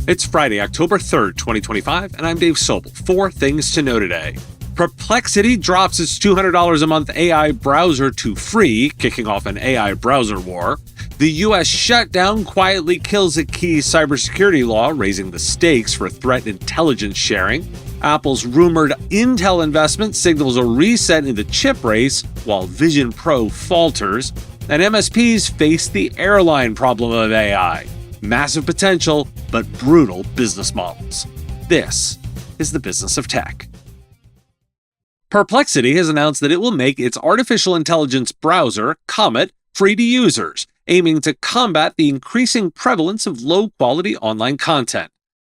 It's Friday, October 3rd, 2025, and I'm Dave Sobel. 4 things to know today. Perplexity drops its $200 a month AI browser to free, kicking off an AI browser war. The U.S. shutdown quietly kills a key cybersecurity law, raising the stakes for threat intelligence sharing. Apple's rumored Intel investment signals a reset in the chip race, while Vision Pro falters. And MSPs face the airline problem of AI. Massive potential, but brutal business models. This is the business of tech. Perplexity has announced that it will make its artificial intelligence browser, Comet, free to users, aiming to combat the increasing prevalence of low-quality online content.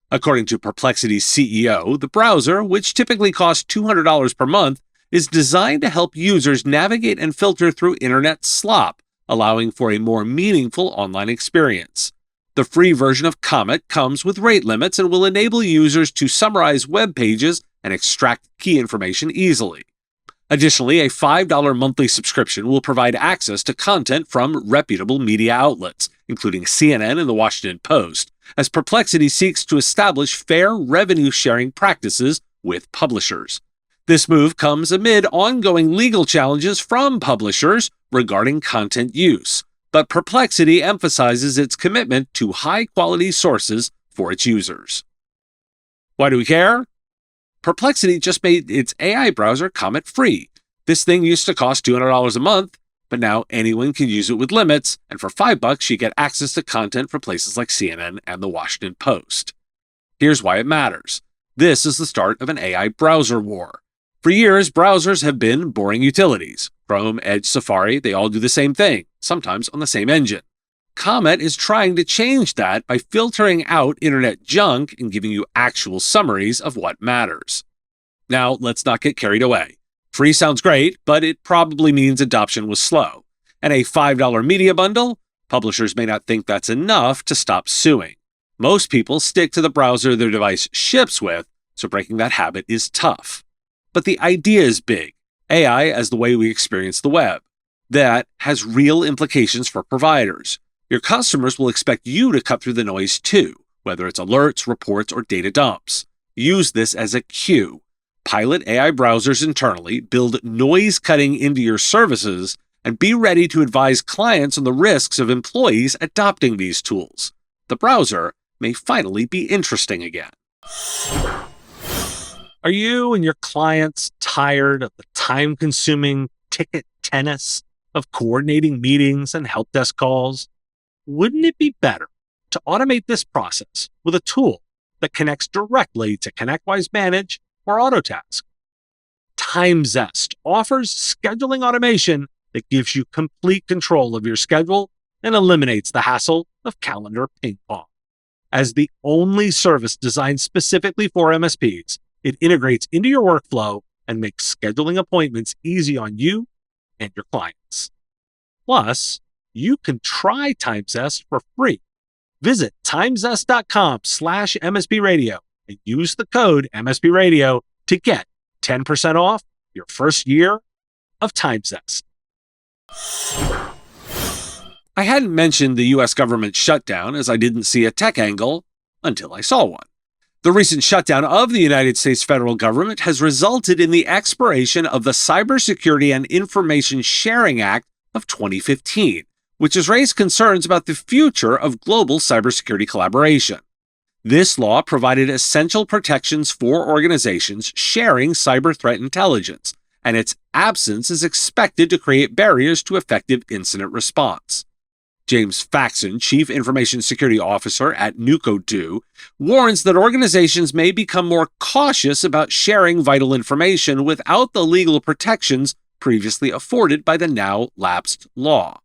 According to Perplexity's CEO, the browser, which typically costs $200 per month, is designed to help users navigate and filter through internet slop, allowing for a more meaningful online experience. The free version of Comet comes with rate limits and will enable users to summarize web pages and extract key information easily. Additionally, a $5 monthly subscription will provide access to content from reputable media outlets, including CNN and the Washington Post, as Perplexity seeks to establish fair revenue-sharing practices with publishers. This move comes amid ongoing legal challenges from publishers regarding content use. But Perplexity emphasizes its commitment to high-quality sources for its users. Why do we care? Perplexity just made its AI browser Comet free. This thing used to cost $200 a month, but now anyone can use it with limits, and for $5 you get access to content from places like CNN and the Washington Post. Here's why it matters. This is the start of an AI browser war. For years, browsers have been boring utilities. Chrome, Edge, Safari, they all do the same thing, sometimes on the same engine. Comet is trying to change that by filtering out internet junk and giving you actual summaries of what matters. Now, let's not get carried away. Free sounds great, but it probably means adoption was slow. And a $5 media bundle? Publishers may not think that's enough to stop suing. Most people stick to the browser their device ships with, so breaking that habit is tough. But the idea is big. AI as the way we experience the web. That has real implications for providers. Your customers will expect you to cut through the noise too, whether it's alerts, reports, or data dumps. Use this as a cue. Pilot AI browsers internally, build noise cutting into your services, and be ready to advise clients on the risks of employees adopting these tools. The browser may finally be interesting again. Are you and your clients tired of the time-consuming ticket tennis of coordinating meetings and help desk calls? Wouldn't it be better to automate this process with a tool that connects directly to ConnectWise Manage or Autotask? TimeZest offers scheduling automation that gives you complete control of your schedule and eliminates the hassle of calendar ping pong. As the only service designed specifically for MSPs, it integrates into your workflow and makes scheduling appointments easy on you and your clients. Plus, you can try TimeZest for free. Visit timezest.com/MSPradio and use the code MSPradio to get 10% off your first year of TimeZest. I hadn't mentioned the U.S. government shutdown as I didn't see a tech angle until I saw one. The recent shutdown of the United States federal government has resulted in the expiration of the Cybersecurity and Information Sharing Act of 2015, which has raised concerns about the future of global cybersecurity collaboration. This law provided essential protections for organizations sharing cyber threat intelligence, and its absence is expected to create barriers to effective incident response. James Faxon, Chief Information Security Officer at NUCO2, warns that organizations may become more cautious about sharing vital information without the legal protections previously afforded by the now lapsed law.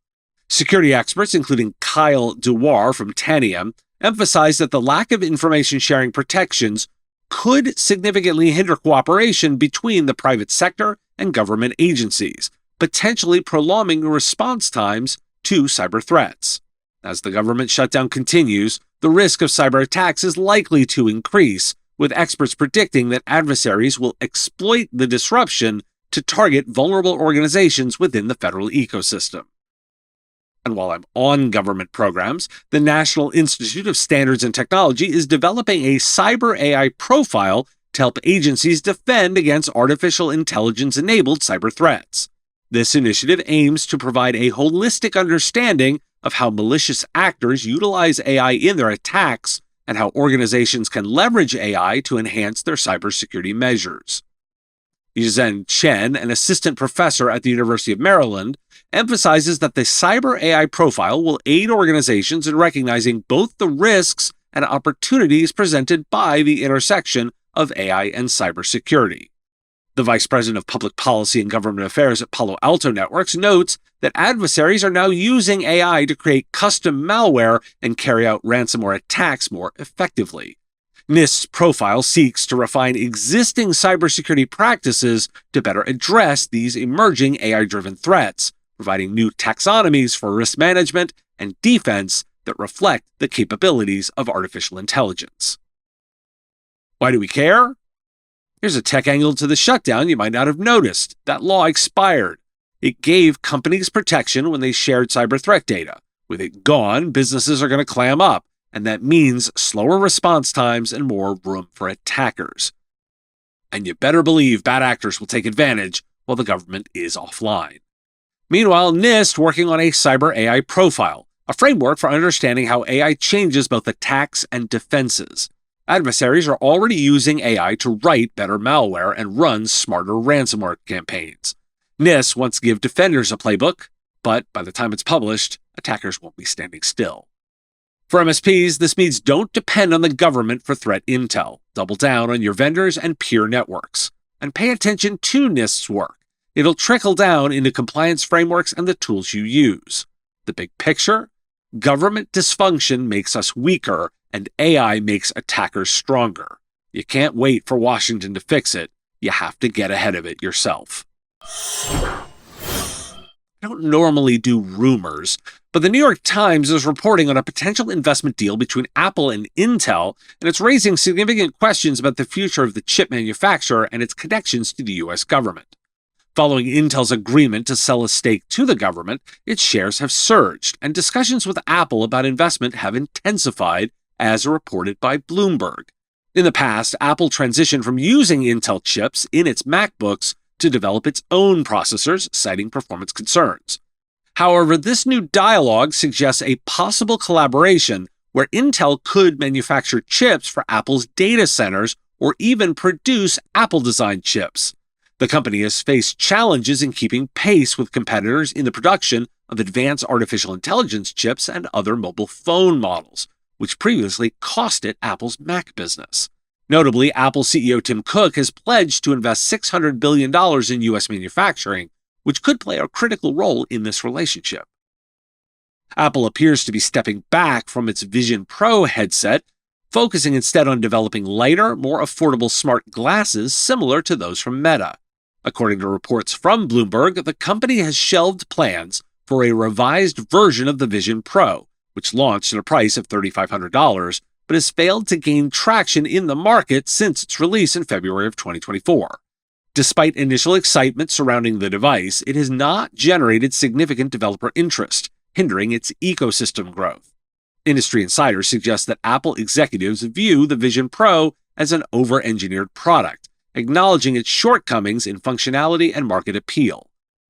Security experts, including Kyle Dewar from Tanium, emphasize that the lack of information sharing protections could significantly hinder cooperation between the private sector and government agencies, potentially prolonging response times to cyber threats. As the government shutdown continues, the risk of cyber attacks is likely to increase, with experts predicting that adversaries will exploit the disruption to target vulnerable organizations within the federal ecosystem. And while I'm on government programs, the National Institute of Standards and Technology is developing a cyber AI profile to help agencies defend against artificial intelligence-enabled cyber threats. This initiative aims to provide a holistic understanding of how malicious actors utilize AI in their attacks and how organizations can leverage AI to enhance their cybersecurity measures. Yizhen Chen, an assistant professor at the University of Maryland, emphasizes that the cyber AI profile will aid organizations in recognizing both the risks and opportunities presented by the intersection of AI and cybersecurity. The vice president of public policy and government affairs at Palo Alto Networks notes that adversaries are now using AI to create custom malware and carry out ransomware attacks more effectively. NIST's profile seeks to refine existing cybersecurity practices to better address these emerging AI-driven threats, providing new taxonomies for risk management and defense that reflect the capabilities of artificial intelligence. Why do we care? Here's a tech angle to the shutdown you might not have noticed. That law expired. It gave companies protection when they shared cyber threat data. With it gone, businesses are going to clam up, and that means slower response times and more room for attackers. And you better believe bad actors will take advantage while the government is offline. Meanwhile, NIST working on a cyber AI profile, a framework for understanding how AI changes both attacks and defenses. Adversaries are already using AI to write better malware and run smarter ransomware campaigns. NIST wants to give defenders a playbook, but by the time it's published, attackers won't be standing still. For MSPs, this means don't depend on the government for threat intel. Double down on your vendors and peer networks. And pay attention to NIST's work. It'll trickle down into compliance frameworks and the tools you use. The big picture? Government dysfunction makes us weaker, and AI makes attackers stronger. You can't wait for Washington to fix it. You have to get ahead of it yourself. I don't normally do rumors, but the New York Times is reporting on a potential investment deal between Apple and Intel, and it's raising significant questions about the future of the chip manufacturer and its connections to the U.S. government. Following Intel's agreement to sell a stake to the government, its shares have surged, and discussions with Apple about investment have intensified, as reported by Bloomberg. In the past, Apple transitioned from using Intel chips in its MacBooks to develop its own processors, citing performance concerns. However, this new dialogue suggests a possible collaboration where Intel could manufacture chips for Apple's data centers or even produce Apple-designed chips. The company has faced challenges in keeping pace with competitors in the production of advanced artificial intelligence chips and other mobile phone models, which previously cost it Apple's Mac business. Notably, Apple CEO Tim Cook has pledged to invest $600 billion in U.S. manufacturing, which could play a critical role in this relationship. Apple appears to be stepping back from its Vision Pro headset, focusing instead on developing lighter, more affordable smart glasses similar to those from Meta. According to reports from Bloomberg, the company has shelved plans for a revised version of the Vision Pro, which launched at a price of $3,500, but has failed to gain traction in the market since its release in February of 2024. Despite initial excitement surrounding the device, it has not generated significant developer interest, hindering its ecosystem growth. Industry insiders suggest that Apple executives view the Vision Pro as an over-engineered product, acknowledging its shortcomings in functionality and market appeal.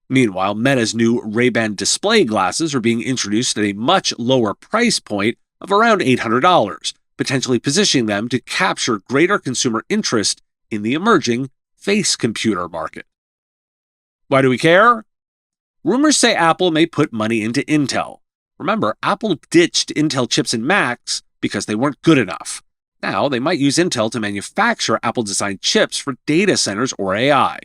Meanwhile, Meta's new Ray-Ban display glasses are being introduced at a much lower price point of around $800, potentially positioning them to capture greater consumer interest in the emerging face computer market. Why do we care? Rumors say Apple may put money into Intel. Remember, Apple ditched Intel chips in Macs because they weren't good enough. Now, they might use Intel to manufacture Apple-designed chips for data centers or AI.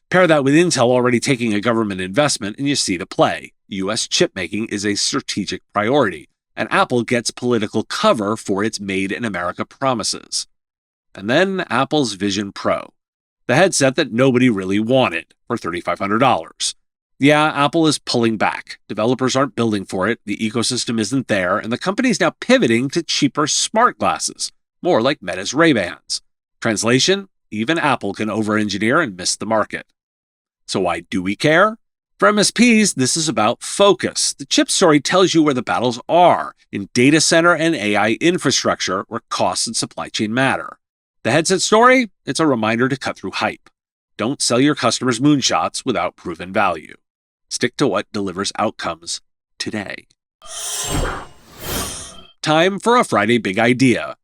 Pair that with Intel already taking a government investment, and you see the play. U.S. chip making is a strategic priority, and Apple gets political cover for its Made in America promises. And then Apple's Vision Pro, the headset that nobody really wanted, for $3,500. Yeah, Apple is pulling back. Developers aren't building for it, the ecosystem isn't there, and the company is now pivoting to cheaper smart glasses, more like Meta's Ray-Bans. Translation, even Apple can over-engineer and miss the market. So why do we care? For MSPs, this is about focus. The chip story tells you where the battles are in data center and AI infrastructure, where costs and supply chain matter. The headset story? It's a reminder to cut through hype. Don't sell your customers moonshots without proven value. Stick to what delivers outcomes today. Time for a Friday Big Idea.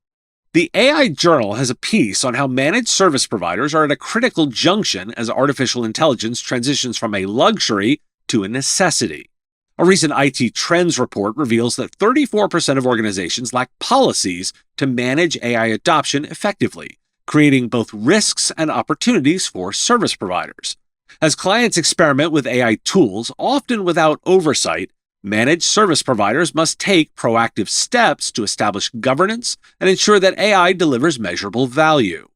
The AI Journal has a piece on how managed service providers are at a critical junction as artificial intelligence transitions from a luxury to a necessity. A recent IT Trends report reveals that 34% of organizations lack policies to manage AI adoption effectively, creating both risks and opportunities for service providers. As clients experiment with AI tools, often without oversight, managed service providers must take proactive steps to establish governance and ensure that AI delivers measurable value.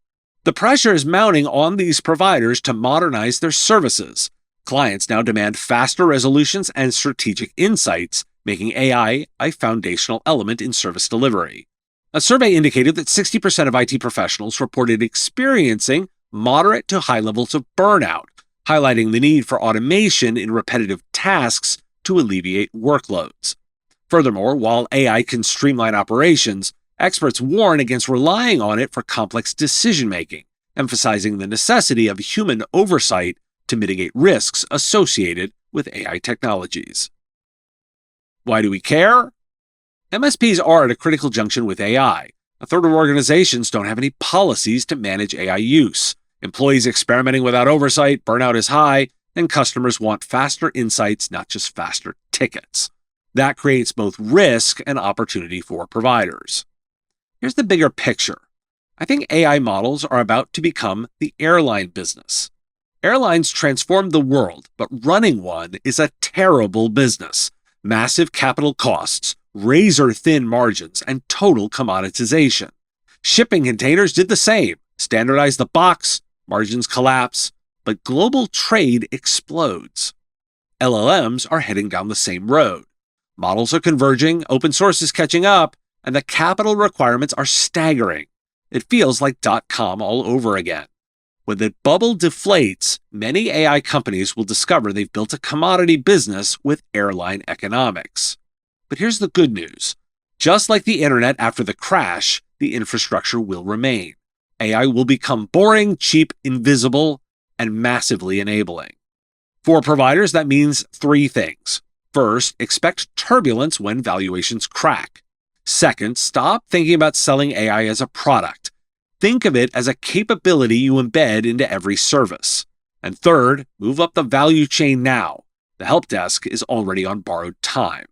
The pressure is mounting on these providers to modernize their services. Clients now demand faster resolutions and strategic insights, making AI a foundational element in service delivery. A survey indicated that 60% of IT professionals reported experiencing moderate to high levels of burnout, highlighting the need for automation in repetitive tasks to alleviate workloads. Furthermore, while AI can streamline operations, experts warn against relying on it for complex decision-making, emphasizing the necessity of human oversight to mitigate risks associated with AI technologies. Why do we care? MSPs are at a critical junction with AI. A third of organizations don't have any policies to manage AI use. Employees experimenting without oversight, burnout is high, and customers want faster insights, not just faster tickets. That creates both risk and opportunity for providers. Here's the bigger picture. I think AI models are about to become the airline business. Airlines transform the world, but running one is a terrible business. Massive capital costs, razor-thin margins, and total commoditization. Shipping containers did the same. Standardize the box, margins collapse, but global trade explodes. LLMs are heading down the same road. Models are converging, open source is catching up, and the capital requirements are staggering. It feels like .com all over again. When the bubble deflates, many AI companies will discover they've built a commodity business with airline economics. But here's the good news. Just like the internet after the crash, the infrastructure will remain. AI will become boring, cheap, invisible, and massively enabling. For providers, that means three things. First, expect turbulence when valuations crack. Second, stop thinking about selling AI as a product. Think of it as a capability you embed into every service. And third, move up the value chain now. The help desk is already on borrowed time.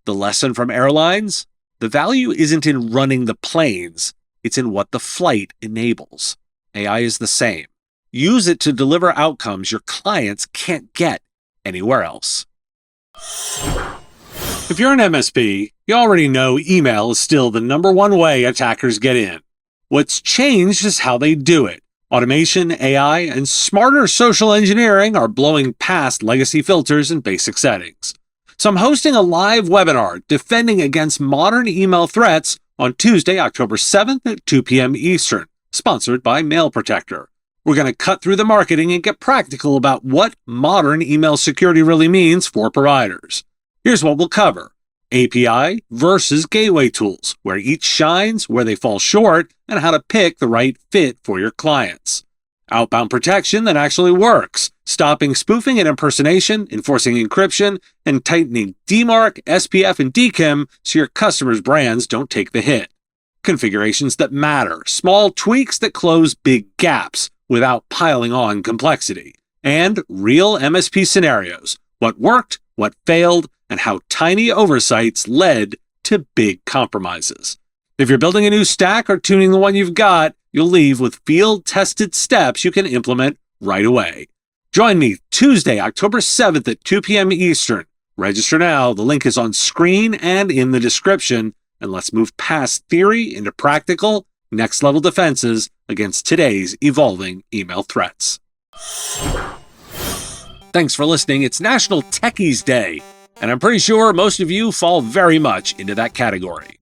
The lesson from airlines? The value isn't in running the planes, it's in what the flight enables. AI is the same. Use it to deliver outcomes your clients can't get anywhere else. If you're an MSP, you already know email is still the #1 way attackers get in. What's changed is how they do it. Automation, AI, and smarter social engineering are blowing past legacy filters and basic settings. So I'm hosting a live webinar defending against modern email threats on Tuesday, October 7th at 2 p.m. Eastern, sponsored by Mail Protector. We're going to cut through the marketing and get practical about what modern email security really means for providers. Here's what we'll cover. API versus gateway tools, where each shines, where they fall short, and how to pick the right fit for your clients. Outbound protection that actually works, stopping spoofing and impersonation, enforcing encryption, and tightening DMARC, SPF, and DKIM so your customers' brands don't take the hit. Configurations that matter, small tweaks that close big gaps without piling on complexity, and real MSP scenarios, what worked, what failed, and how tiny oversights led to big compromises. If you're building a new stack or tuning the one you've got, you'll leave with field-tested steps you can implement right away. Join me Tuesday, October 7th at 2 p.m. Eastern. Register now. The link is on screen and in the description. And let's move past theory into practical, next-level defenses against today's evolving email threats. Thanks for listening. It's National Techies Day, and I'm pretty sure most of you fall very much into that category.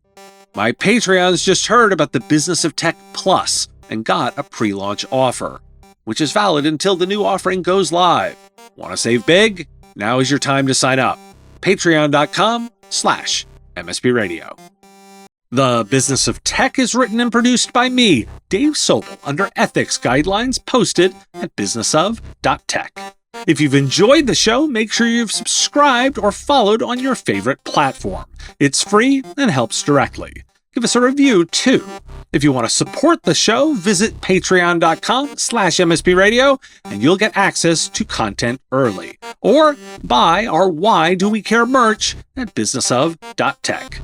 My Patreons just heard about the Business of Tech Plus and got a pre-launch offer, which is valid until the new offering goes live. Want to save big? Now is your time to sign up. Patreon.com/MSP Radio. The Business of Tech is written and produced by me, Dave Sobel, under ethics guidelines posted at businessof.tech. If you've enjoyed the show, make sure you've subscribed or followed on your favorite platform. It's free and helps directly. Give us a review, too. If you want to support the show, visit patreon.com/MSP Radio, and you'll get access to content early. Or buy our Why Do We Care merch at businessof.tech.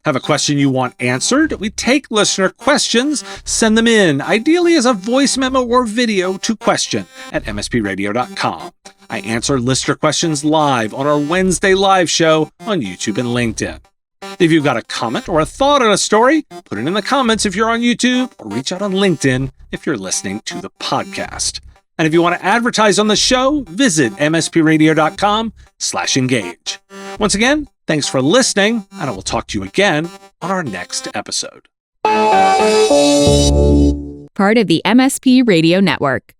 Have a question you want answered? We take listener questions. Send them in, ideally as a voice memo or video, to question@mspradio.com. I answer listener questions live on our Wednesday live show on YouTube and LinkedIn. If you've got a comment or a thought on a story, put it in the comments if you're on YouTube, or reach out on LinkedIn if you're listening to the podcast. And if you want to advertise on the show, visit mspradio.com/engage. Once again, thanks for listening, and I will talk to you again on our next episode. Part of the MSP Radio Network.